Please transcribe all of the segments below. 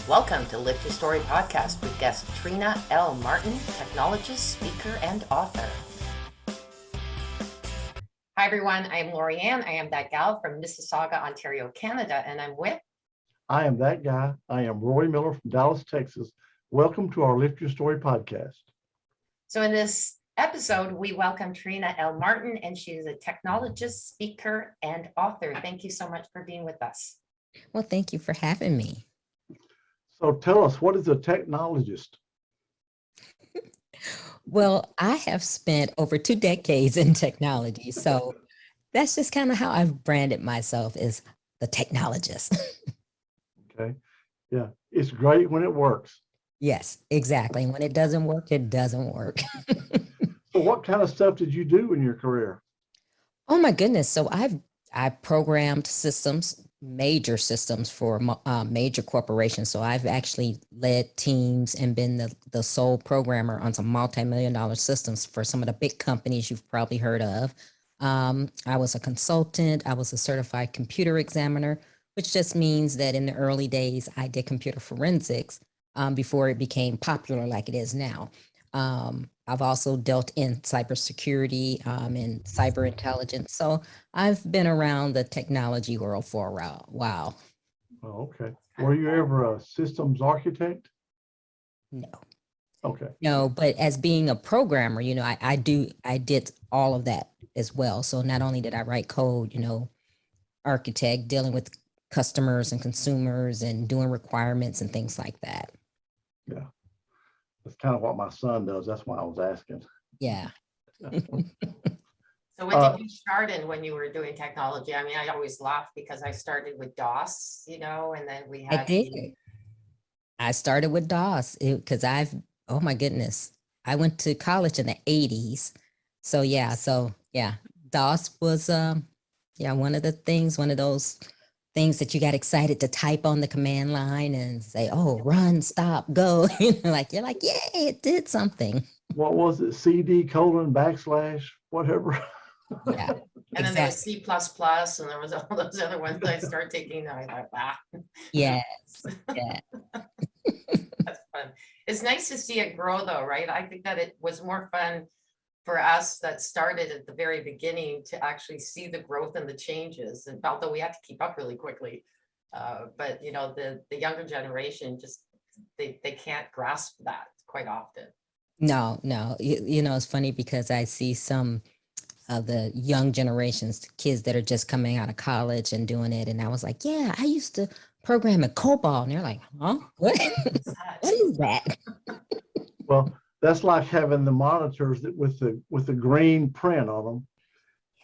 Welcome to Lift Your Story podcast with guest Trina L. Martin, technologist, speaker, and author. Hi, everyone. I am Lori Ann. I am that gal from Mississauga, Ontario, Canada, and I'm with... I am that guy. I am Roy Miller from Dallas, Texas. Welcome to our Lift Your Story podcast. So in this episode, we welcome Trina L. Martin, and she is a technologist, speaker, and author. Thank you so much for being with us. Well, thank you for having me. So tell us, what is a technologist? Well, I have spent over 2 decades in technology. So that's just kind of how I've branded myself as the technologist. Okay. Yeah. It's great when it works. Yes, exactly. When it doesn't work, it doesn't work. So what kind of stuff did you do in your career? Oh my goodness. So I programmed systems, major systems for major corporations. So I've actually led teams and been the sole programmer on some multi-million-dollar systems for some of the big companies you've probably heard of. I was a consultant. I was a certified computer examiner, which just means that in the early days, I did computer forensics before it became popular like it is now. I've also dealt in cybersecurity and cyber intelligence. So I've been around the technology world for a while. Oh, okay. Were you ever a systems architect? No. Okay. No, but as being a programmer, I did all of that as well. So not only did I write code, architect, dealing with customers and consumers and doing requirements and things like that. Yeah. That's kind of what my son does. That's why I was asking. Yeah. So what did you start in when you were doing technology? I mean, I always laugh because I started with DOS, and then we had... I did. I started with DOS because oh my goodness, I went to college in the 80s. So yeah, DOS was one of those things that you got excited to type on the command line and say, oh, run, stop, go. You're like, yay, it did something. What was it? CD : / whatever. And Yeah. then there was C++, and there was all those other ones that I started taking. I thought, wow. Yes. Yeah. That's fun. It's nice to see it grow, though, right? I think that it was more fun for us that started at the very beginning to actually see the growth and the changes. And although we had to keep up really quickly, but the younger generation just they can't grasp that quite often. No. It's funny because I see some of the young generations, kids that are just coming out of college and doing it. And I was like, yeah, I used to program in COBOL. And they're like, huh? What? What is that? Well, that's like having the monitors with the green print on them.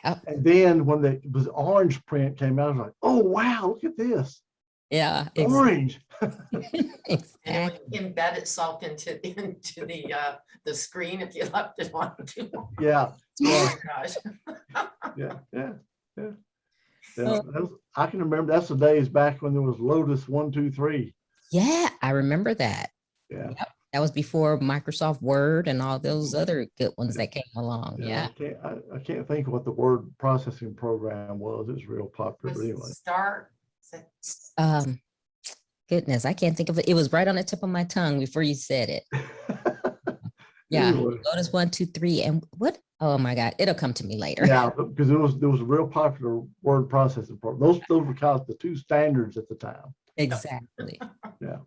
Yep. And then when the orange print came out, I was like, oh, wow, look at this. Yeah. Orange. And it would embed itself into the screen if you left it on too long. Yeah. Oh my gosh. Yeah. I can remember that's the days back when there was Lotus 1-2-3. Yeah, I remember that. Yeah. Yep. That was before Microsoft Word and all those other good ones that came along. Yeah. I can't think of what the word processing program was. It's real popular anyway. Star. Goodness, I can't think of it. It was right on the tip of my tongue before you said it. Yeah. Anyway. Lotus 1-2-3 and what? Oh my God, it'll come to me later. Yeah, because there was a real popular word processing program. Those were kind of the two standards at the time. Exactly. Yeah.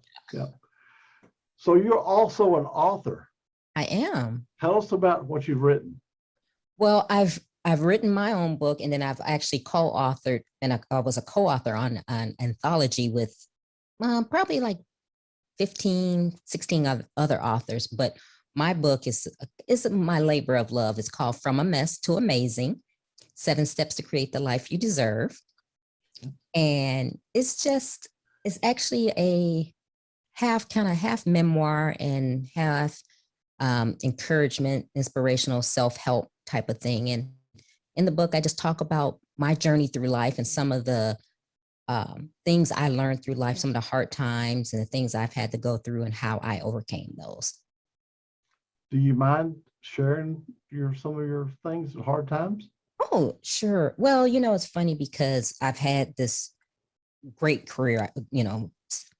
So you're also an author. I am. Tell us about what you've written. Well, I've written my own book, and then I've actually co-authored, and I was a co-author on an anthology with probably like 15, 16 other authors. But my book is my labor of love. It's called From a Mess to Amazing: 7 Steps to Create the Life You Deserve. And it's actually a half memoir and half encouragement, inspirational self-help type of thing. And in the book, I just talk about my journey through life and some of the things I learned through life, some of the hard times and the things I've had to go through and how I overcame those. Do you mind sharing some of your things, hard times? Oh, sure. Well, it's funny because I've had this great career,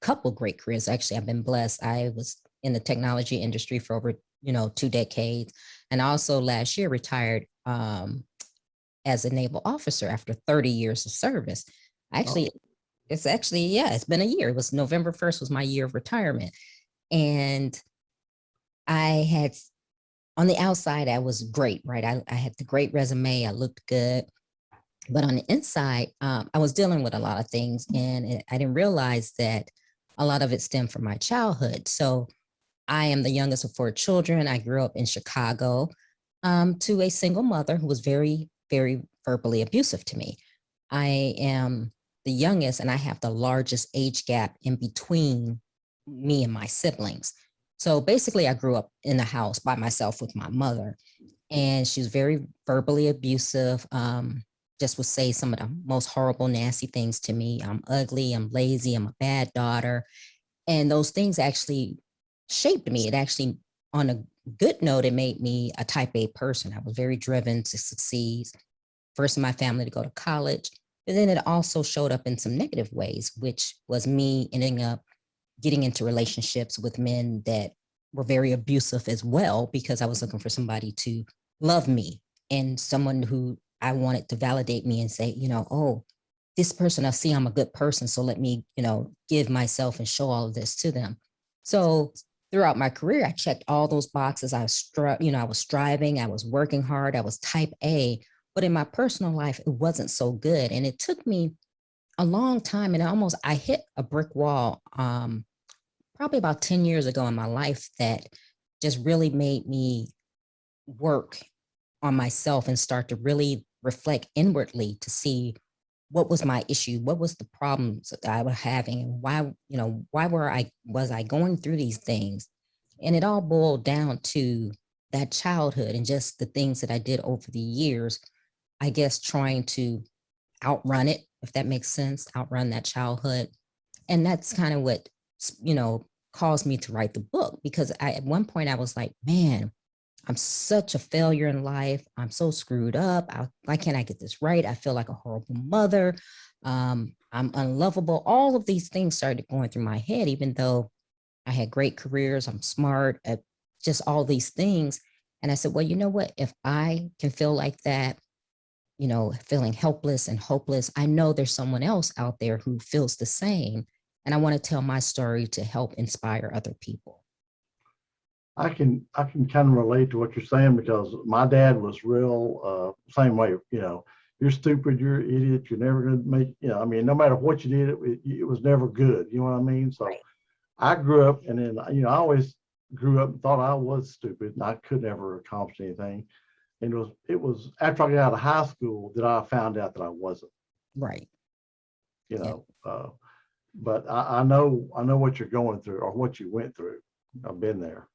couple great careers. Actually, I've been blessed. I was in the technology industry for over, 2 decades. And also last year retired as a naval officer after 30 years of service. Actually, it's been a year. It was November 1st was my year of retirement. And I had, on the outside, I was great, right? I had the great resume. I looked good. But on the inside, I was dealing with a lot of things, and I didn't realize that a lot of it stemmed from my childhood. So I am the youngest of 4 children. I grew up in Chicago to a single mother who was very, very verbally abusive to me. I am the youngest, and I have the largest age gap in between me and my siblings. So basically, I grew up in the house by myself with my mother, and she was very verbally abusive. Just would say some of the most horrible, nasty things to me. I'm ugly, I'm lazy, I'm a bad daughter. And those things actually shaped me. It actually, on a good note, it made me a type A person. I was very driven to succeed. First in my family to go to college. But then it also showed up in some negative ways, which was me ending up getting into relationships with men that were very abusive as well, because I was looking for somebody to love me and someone who I wanted to validate me and say, oh, this person, I see I'm a good person. So let me, give myself and show all of this to them. So throughout my career, I checked all those boxes. I was, I was striving, I was working hard, I was type A, but in my personal life, it wasn't so good. And it took me a long time, and I hit a brick wall probably about 10 years ago in my life that just really made me work on myself and start to really reflect inwardly to see what was my issue, what was the problems that I was having, and why, why was I going through these things? And it all boiled down to that childhood and just the things that I did over the years, I guess trying to outrun it, if that makes sense, outrun that childhood. And that's kind of what, caused me to write the book, because at one point I was like, man, I'm such a failure in life. I'm so screwed up. Why can't I get this right? I feel like a horrible mother. I'm unlovable. All of these things started going through my head, even though I had great careers. I'm smart, just all these things. And I said, well, you know what? If I can feel like that, feeling helpless and hopeless, I know there's someone else out there who feels the same. And I want to tell my story to help inspire other people. I can kind of relate to what you're saying, because my dad was real same way. You're stupid, you're an idiot, you're never going to make. No matter what you did, it was never good. You know what I mean? So right. I grew up, and then I always grew up and thought I was stupid, and I could never accomplish anything. And it was after I got out of high school that I found out that I wasn't. Right. But I know what you're going through, or what you went through. I've been there.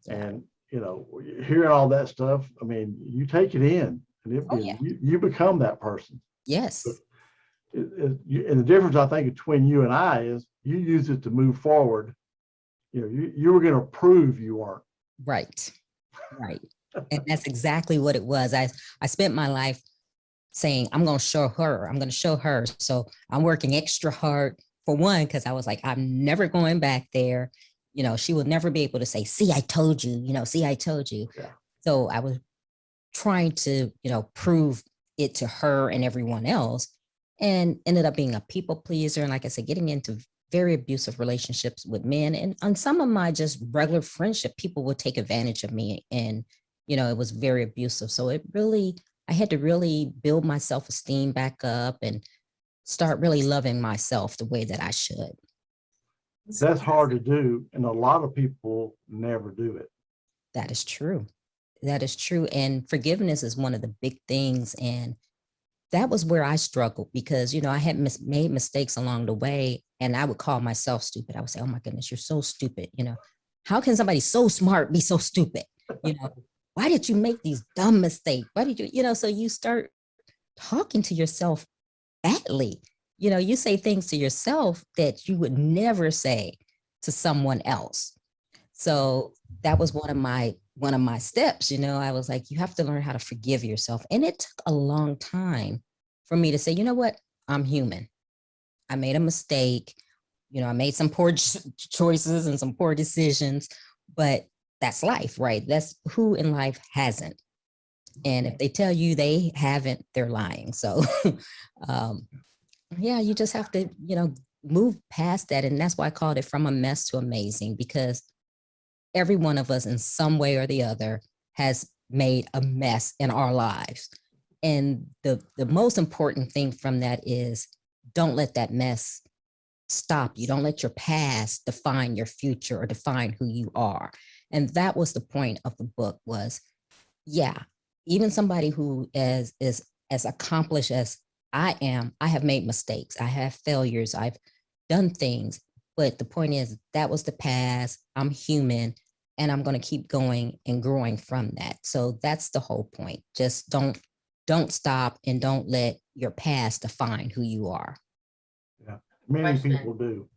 And hearing all that stuff, you take it in, and you become that person. Yes. And the difference, I think, between you and I is you use it to move forward. You were going to prove you weren't. Right. And that's exactly what it was. I spent my life saying, I'm going to show her. So I'm working extra hard, for one, because I was like, I'm never going back there. She would never be able to say, see, I told you, see, I told you. Yeah. So I was trying to, prove it to her and everyone else, and ended up being a people pleaser. And like I said, getting into very abusive relationships with men. And on some of my just regular friendship, people would take advantage of me, and, it was very abusive. So I had to really build my self-esteem back up and start really loving myself the way that I should. That's hard to do, and a lot of people never do it. That is true. And forgiveness is one of the big things. And that was where I struggled, because, I had made mistakes along the way, and I would call myself stupid. I would say, oh my goodness, you're so stupid. How can somebody so smart be so stupid? Why did you make these dumb mistakes? Why did you, so you start talking to yourself badly. You say things to yourself that you would never say to someone else. So that was one of my steps. I was like, you have to learn how to forgive yourself. And it took a long time for me to say, you know what? I'm human. I made a mistake. I made some poor choices and some poor decisions, but that's life, right? That's who in life hasn't. And if they tell you they haven't, they're lying. So, um, yeah, you just have to, move past that. And that's why I called it From a Mess to Amazing, because every one of us in some way or the other has made a mess in our lives. And the most important thing from that is don't let that mess stop you. Don't let your past define your future or define who you are. And that was the point of the book was, yeah, even somebody who is as accomplished as I am, I have made mistakes. I have failures. I've done things. But the point is that was the past. I'm human and I'm going to keep going and growing from that. So that's the whole point. Just don't stop and don't let your past define who you are. Yeah, many Question. people do.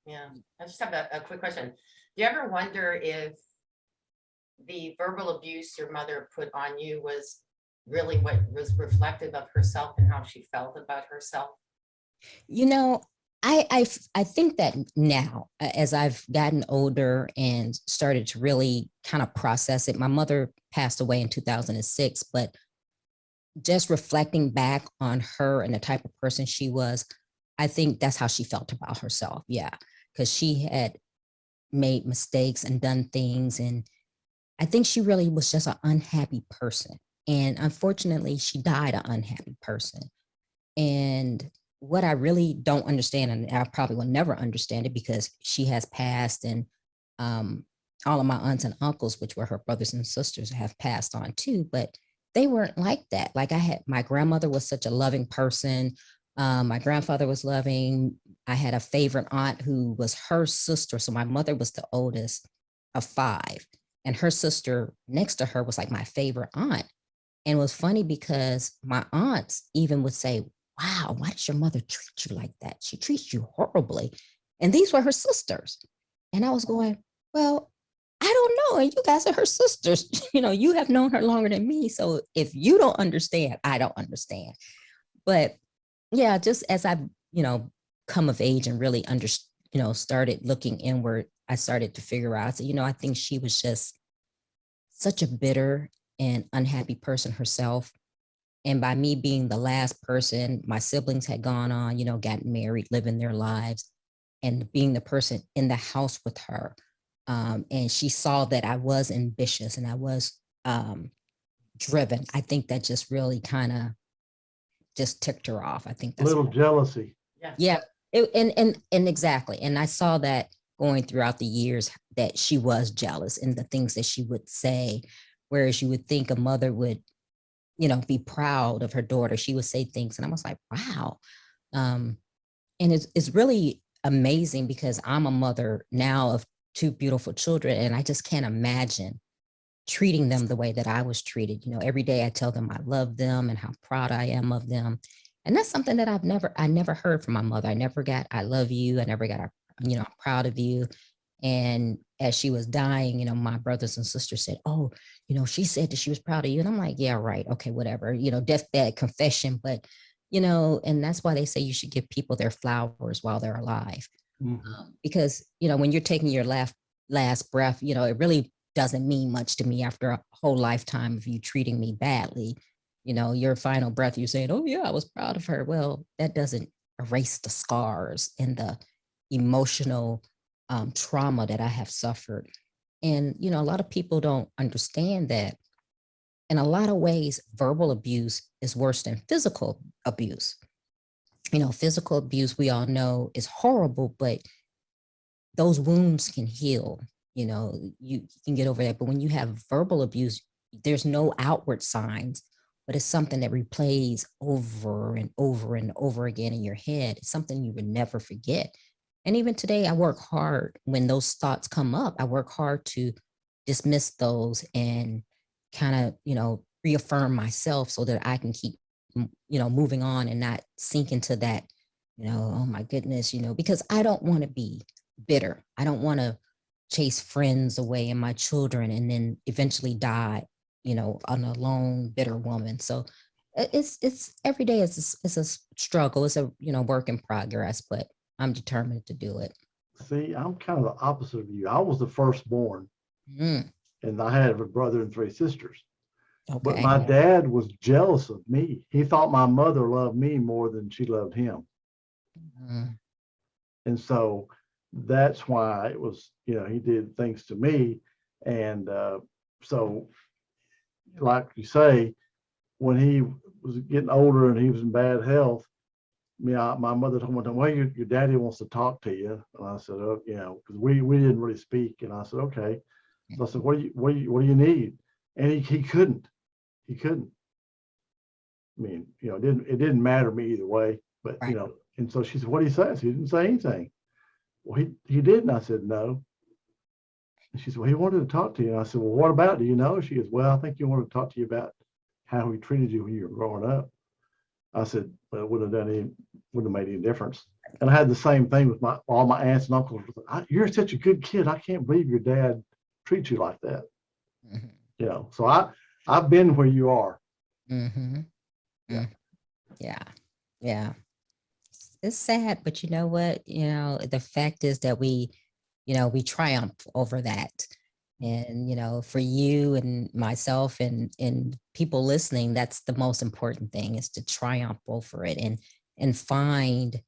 Yeah, I just have a quick question. Do you ever wonder if the verbal abuse your mother put on you was really what was reflective of herself and how she felt about herself? I think that now, as I've gotten older and started to really kind of process it, my mother passed away in 2006, but just reflecting back on her and the type of person she was, I think that's how she felt about herself. Yeah, because she had made mistakes and done things. And I think she really was just an unhappy person. And unfortunately, she died an unhappy person. And what I really don't understand, and I probably will never understand it because she has passed, and all of my aunts and uncles, which were her brothers and sisters, have passed on too, but they weren't like that. Like my grandmother was such a loving person. My grandfather was loving. I had a favorite aunt who was her sister. So my mother was the oldest of five, and her sister next to her was like my favorite aunt. And it was funny because my aunts even would say, wow, why does your mother treat you like that? She treats you horribly. And these were her sisters. And I was going, well, I don't know. And you guys are her sisters. You have known her longer than me. So if you don't understand, I don't understand. But yeah, just as I've, come of age and really started looking inward, I started to figure out, I said, I think she was just such a bitter and unhappy person herself. And by me being the last person, my siblings had gone on, gotten married, living their lives, and being the person in the house with her. And she saw that I was ambitious and I was driven. I think that just really kind of just ticked her off. I think A that's little jealousy. yeah. And exactly. And I saw that going throughout the years that she was jealous and the things that she would say, whereas you would think a mother would, be proud of her daughter. She would say things and I was like, wow. And it's really amazing because I'm a mother now of two beautiful children and I just can't imagine treating them the way that I was treated. Every day I tell them I love them and how proud I am of them. And that's something that I never heard from my mother. I never got, I love you. I never got, I'm proud of you. And as she was dying, my brothers and sisters said, oh, she said that she was proud of you. And I'm like, yeah, right. Okay, whatever, deathbed confession. But, and that's why they say you should give people their flowers while they're alive. Because, when you're taking your last breath, it really doesn't mean much to me after a whole lifetime of you treating me badly. Your final breath, you're saying, oh yeah, I was proud of her. Well, that doesn't erase the scars and the emotional trauma that I have suffered. And, a lot of people don't understand that in a lot of ways, verbal abuse is worse than physical abuse. Physical abuse, we all know is horrible, but those wounds can heal. You can get over that. But when you have verbal abuse, there's no outward signs, but it's something that replays over and over and over again in your head. It's something you would never forget. And even today, I work hard when those thoughts come up. I work hard to dismiss those and kind of, reaffirm myself so that I can keep, moving on and not sink into that, oh my goodness, because I don't want to be bitter. I don't want to chase friends away and my children and then eventually die, an alone, bitter woman. So it's every day it's a struggle. It's a, work in progress, but I'm determined to do it. See, I'm kind of the opposite of you. I was the firstborn, Mm, and I had a brother and three sisters. But okay. my dad was jealous of me. He thought my mother loved me more than she loved him. Mm, And so that's why it was, he did things to me. And so, like you say, when he was getting older and he was in bad health, my mother told me, well, your daddy wants to talk to you. And I said, oh, because we didn't really speak. And I said, okay. So I said, what do you need? And he couldn't. He couldn't. I mean, it didn't matter to me either way. But right. and so she said, what do you say? So he didn't say anything. Well, he did, and I said no. And she said, well, he wanted to talk to you. And I said, well, what about? Do you know? She goes, well, I think he wanted to talk to you about how he treated you when you were growing up. I said, well, it wouldn't have made any difference. And I had the same thing with all my aunts and uncles. You're such a good kid. I can't believe your dad treats you like that. Mhm, So I've been where you are. mhm, Yeah. mm, yeah. Yeah. It's sad, but you know what? The fact is that we triumph over that. And, for you and myself and people listening, that's the most important thing is to triumph over it and find,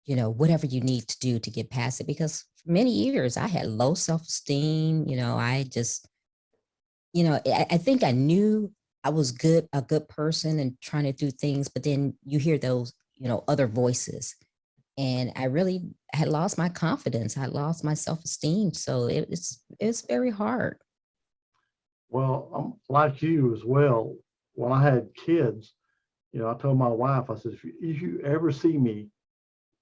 whatever you need to do to get past it. Because for many years I had low self-esteem. I just, I think I knew I was a good person and trying to do things, but then you hear those, other voices, and I really had lost my confidence. I lost my self-esteem. So it's very hard. Well, I'm like you as well. When I had kids, I told my wife, I said, if you ever see me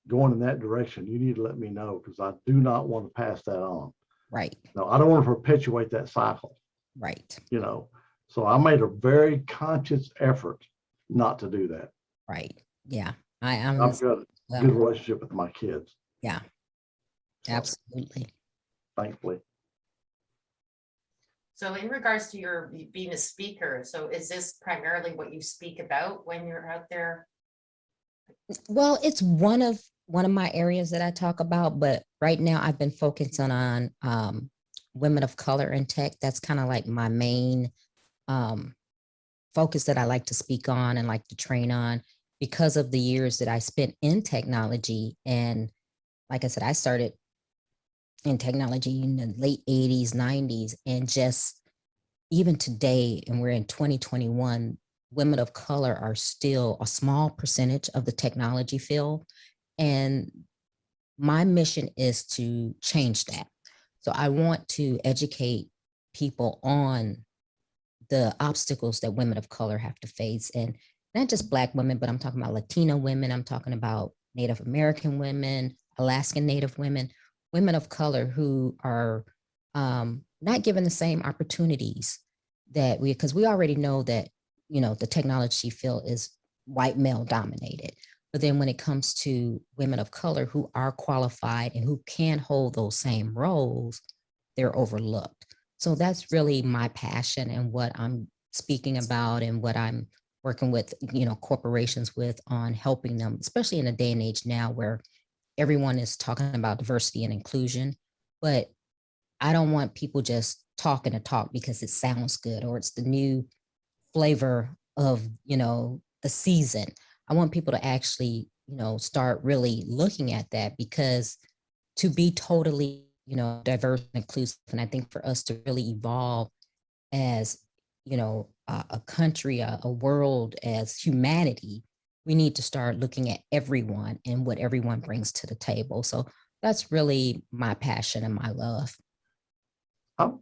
going in that direction, you need to let me know because I do not want to pass that on. Right. No, I don't want to perpetuate that cycle, Right. you know. So I made a very conscious effort not to do that. Right. Yeah. I'm I've got a good well, relationship with my kids. yeah, So absolutely. thankfully. So in regards to your being a speaker, so is this primarily what you speak about when you're out there? Well, it's one of my areas that I talk about, but right now I've been focusing on women of color in tech. That's kind of like my main um focus that I like to speak on and like to train on because of the years that I spent in technology. And like I said, I started in technology in the late 80s, 90s, and just even today, and we're in 2021, women of color are still a small percentage of the technology field. And my mission is to change that. So I want to educate people on the obstacles that women of color have to face. And not just Black women, but I'm talking about Latino women. I'm talking about Native American women, Alaskan Native women, women of color who are not given the same opportunities that because we already know that, the technology field is white male dominated. But then when it comes to women of color who are qualified and who can hold those same roles, they're overlooked. So that's really my passion and what I'm speaking about and what I'm working with, corporations with on helping them, especially in a day and age now where everyone is talking about diversity and inclusion. But I don't want people just talking to talk because it sounds good or it's the new flavor of, the season. I want people to actually, start really looking at that because to be totally, diverse and inclusive. And I think for us to really evolve as, a country, a world, as humanity, we need to start looking at everyone and what everyone brings to the table. So that's really my passion and my love.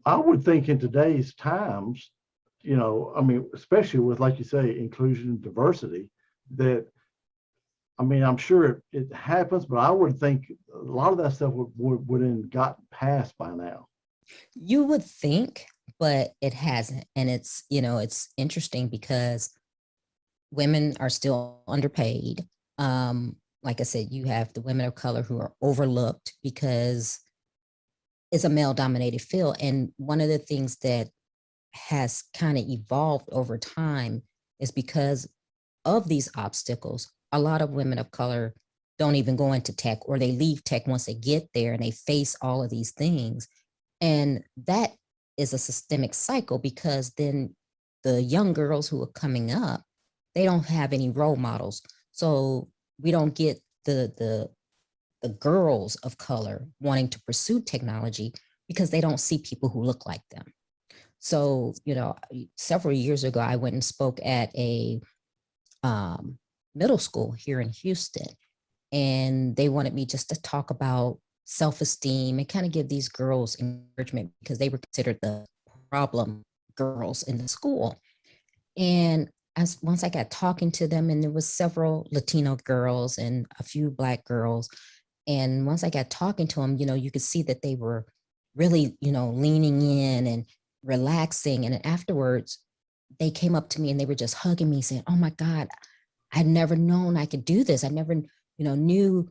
I would think in today's times, I mean, especially with, like you say, inclusion and diversity, that, I mean, I'm sure it happens, but I would think a lot of that stuff would have gotten passed by now. You would think, but it hasn't. And it's interesting because women are still underpaid. Like I said, you have the women of color who are overlooked because it's a male dominated field. And one of the things that has kind of evolved over time is because of these obstacles, a lot of women of color don't even go into tech, or they leave tech once they get there and they face all of these things. And that is a systemic cycle, because then the young girls who are coming up, they don't have any role models. So we don't get the girls of color wanting to pursue technology because they don't see people who look like them. So, several years ago, I went and spoke at a middle school here in Houston, and they wanted me just to talk about self-esteem and kind of give these girls encouragement, because they were considered the problem girls in the school. And once I got talking to them, and there was several Latino girls and a few Black girls, and once I got talking to them, you could see that they were really, leaning in and relaxing. And then afterwards, they came up to me and they were just hugging me, saying, "Oh my God, I'd never known I could do this. I never, knew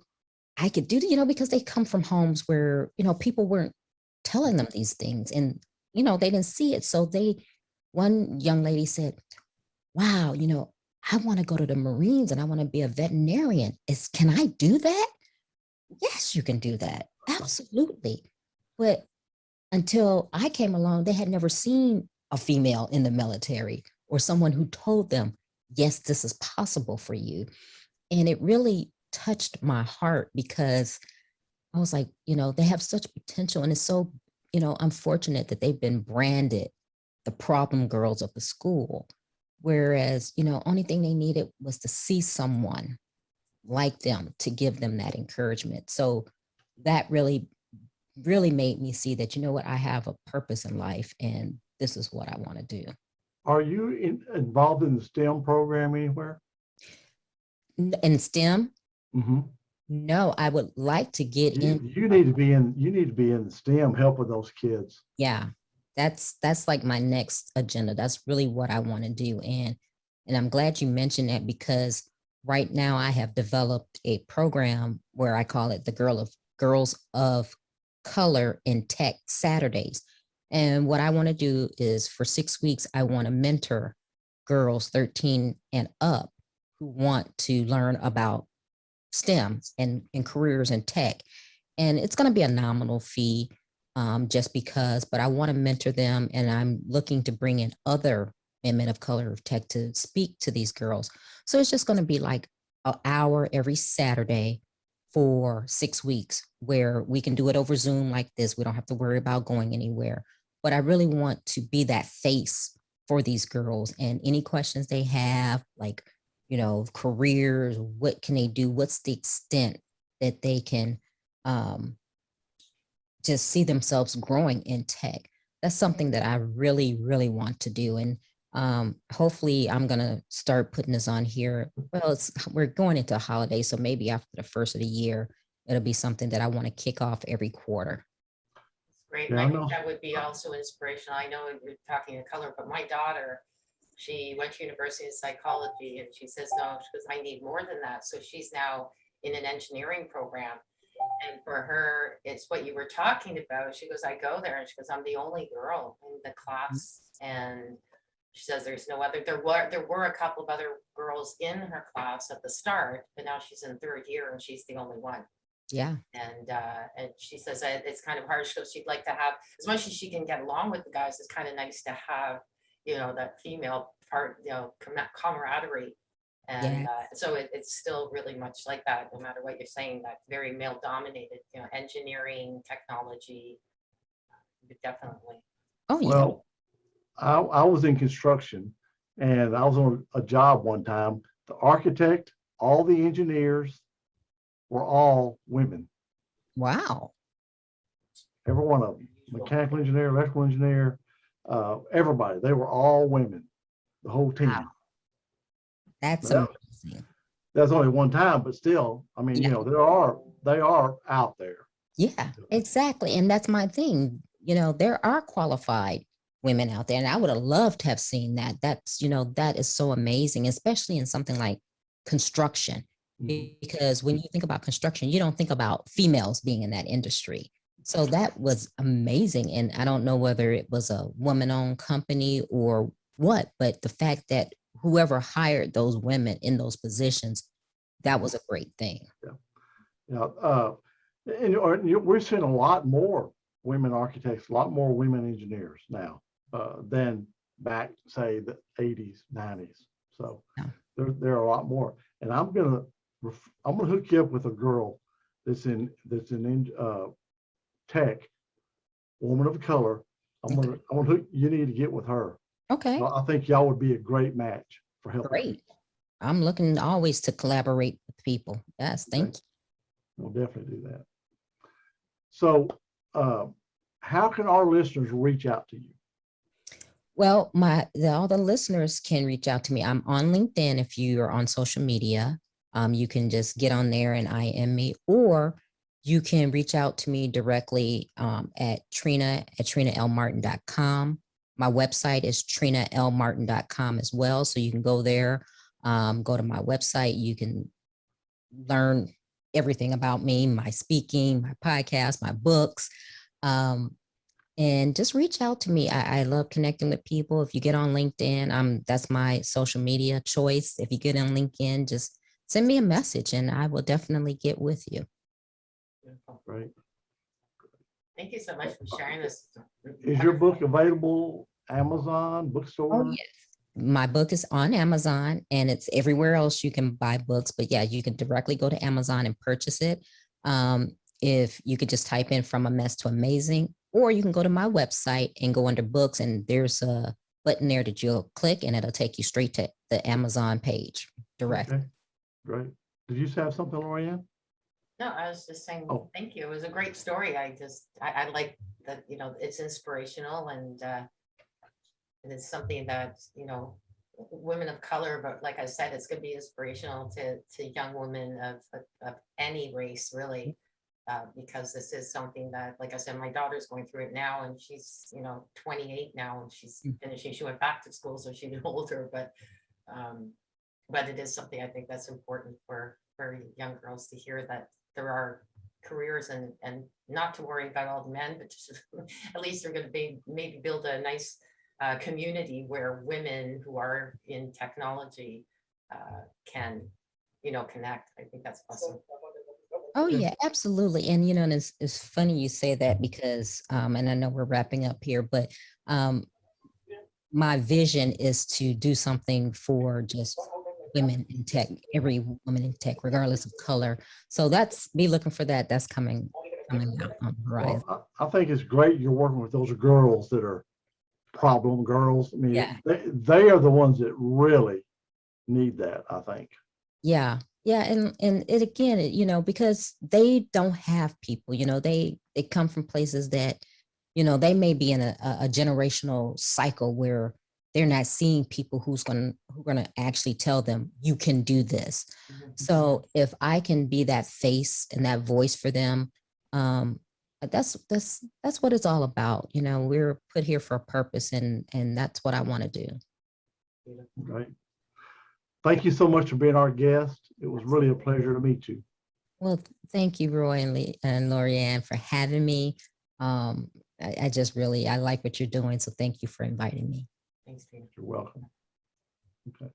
I could do it," because they come from homes where, people weren't telling them these things, and, they didn't see it. So one young lady said, "Wow, I want to go to the Marines and I want to be a veterinarian. Can I do that?" Yes, you can do that. Absolutely. But until I came along, they had never seen a female in the military or someone who told them, yes, this is possible for you. And it really touched my heart, because I was like, they have such potential. And it's so, unfortunate that they've been branded the problem girls of the school. Whereas, only thing they needed was to see someone like them to give them that encouragement. So that really, really made me see that, what, I have a purpose in life, and this is what I want to do. Are you involved in the STEM program anywhere? In STEM? Mm-hmm. No, I would like to get in. You need to be in. You need to be in STEM, helping those kids. Yeah, that's like my next agenda. That's really what I want to do, and I'm glad you mentioned that, because right now I have developed a program where I call it the Girls of Color in Tech Saturdays. And what I want to do is, for 6 weeks, I want to mentor girls 13 and up who want to learn about STEM and careers in tech. And it's going to be a nominal fee, just because, but I want to mentor them, and I'm looking to bring in other women of color of tech to speak to these girls. So it's just going to be like an hour every Saturday for 6 weeks, where we can do it over Zoom like this. We don't have to worry about going anywhere. But I really want to be that face for these girls, and any questions they have, like, careers, what can they do? What's the extent that they can just see themselves growing in tech? That's something that I really, really want to do. And hopefully I'm going to start putting this on here. Well, we're going into a holiday, so maybe after the first of the year, it'll be something that I want to kick off every quarter. Great. Yeah, I think that would be also inspirational. I know we're talking of color, but my daughter, she went to university of psychology, and she says, no, because I need more than that. So she's now in an engineering program. And for her, it's what you were talking about. She goes, I go there, and she goes, I'm the only girl in the class. And she says there's no other, there were a couple of other girls in her class at the start, but now she's in third year and she's the only one. Yeah. And she says that it's kind of hard. So she'd like to have, as much as she can get along with the guys, it's kind of nice to have, that female part, camaraderie. And so it's still really much like that, no matter what you're saying, that very male dominated, engineering, technology, definitely. Oh, yeah. Well, I was in construction, and I was on a job one time. The architect, all the engineers were all women. Wow. Every one of them, mechanical engineer, electrical engineer, everybody, they were all women, the whole team. Wow. That's But amazing. that's only one time, but still, I mean, Yeah. they are out there. Yeah, exactly. And that's my thing. There are qualified women out there, and I would have loved to have seen that. That's, that is so amazing, especially in something like construction. Because when you think about construction, you don't think about females being in that industry. So that was amazing. And I don't know whether it was a woman-owned company or what, but the fact that whoever hired those women in those positions, that was a great thing. Yeah. You know, we're seeing a lot more women architects, a lot more women engineers now than back, say, the 80s, 90s. So Yeah. there are a lot more. And I'm gonna hook you up with a girl that's in tech, woman of color. I'm gonna hook you need to get with her. Okay, I think y'all would be a great match for helping. great. I'm looking always to collaborate with people. Yes, thank you. We'll definitely do that. So, how can our listeners reach out to you? Well, all the listeners can reach out to me. I'm on LinkedIn. If you are on social media, you can just get on there and IM me, or you can reach out to me directly at trinalmartin.com. My website is trinalmartin.com as well. So you can go there, go to my website. You can learn everything about me, my speaking, my podcast, my books. And just reach out to me. I love connecting with people. If you get on LinkedIn, that's my social media choice. If you get on LinkedIn, just send me a message and I will definitely get with you. Beautiful. Right. Thank you so much for sharing this. Is your book available Amazon, bookstore? Oh, yes. My book is on Amazon and it's everywhere else you can buy books. But yeah, you can directly go to Amazon and purchase it. If you could just type in From a Mess to Amazing, or you can go to my website and go under books, and there's a button there that you'll click and it'll take you straight to the Amazon page directly. Okay, great. Did you have something, Lorianne? No, I was just saying, Oh. thank you. It was a great story. I like that, it's inspirational and it's something that, women of color, but like I said, it's going to be inspirational to young women of any race, really. Because this is something that, like I said, my daughter's going through it now, and she's 28 now, and she's finishing. She went back to school, so she's older, but it is something I think that's important for young girls to hear, that there are careers and not to worry about all the men, but just at least they're going to be maybe build a nice community where women who are in technology can connect. I think that's awesome. Oh yeah, absolutely. And and it's funny you say that because and I know we're wrapping up here, but my vision is to do something for just women in tech, every woman in tech, regardless of color. So be looking for that. That's coming out on the horizon. Well, I think it's great you're working with those girls that are problem girls. I mean, Yeah. they are the ones that really need that, I think. Yeah. Yeah. And it again, because they don't have people, they come from places that, they may be in a generational cycle where they're not seeing people who are going to actually tell them you can do this. So if I can be that face and that voice for them, that's what it's all about. We're put here for a purpose, and that's what I want to do. Right. Thank you so much for being our guest. It was really a pleasure to meet you. Well, thank you, Roy and Lorianne, for having me. I just really, I like what you're doing. So thank you for inviting me. Thanks, Trina. You're welcome. Okay.